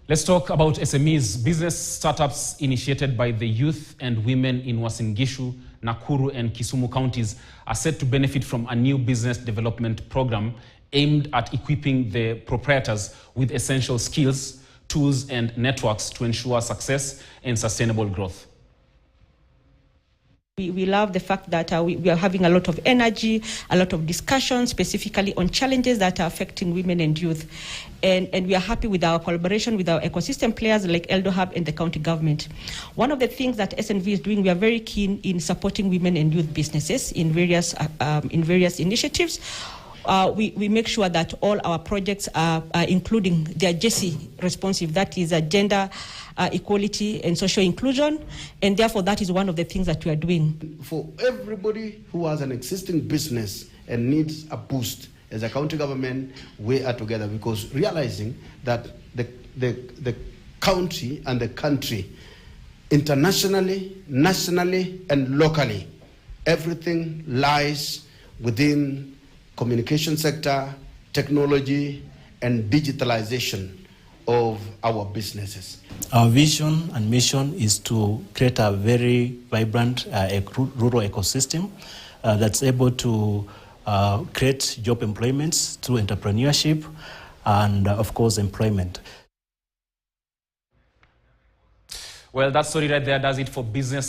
Let's talk about SMEs. Business startups initiated by the youth and women in Uasin, Gishu, Nakuru and Kisumu counties are set to benefit from a new business development program aimed at equipping the proprietors with essential skills, tools and networks to ensure success and sustainable growth. We love the fact that we are having a lot of energy, a lot of discussion specifically on challenges that are affecting women and youth. And we are happy with our collaboration with our ecosystem players like Eldo Hub and the county government. One of the things that SNV is doing, we are very keen in supporting women and youth businesses in various initiatives. We make sure that all our projects are including their GESI responsive, that is gender equality and social inclusion, and therefore that is one of the things that we are doing. For everybody who has an existing business and needs a boost, as a county government, we are together, because realizing that the county and the country, internationally, nationally and locally, everything lies within communication sector, technology, and digitalization of our businesses. Our vision and mission is to create a very vibrant rural ecosystem that's able to create job employments through entrepreneurship and, of course, employment. Well, that story right there does it for business.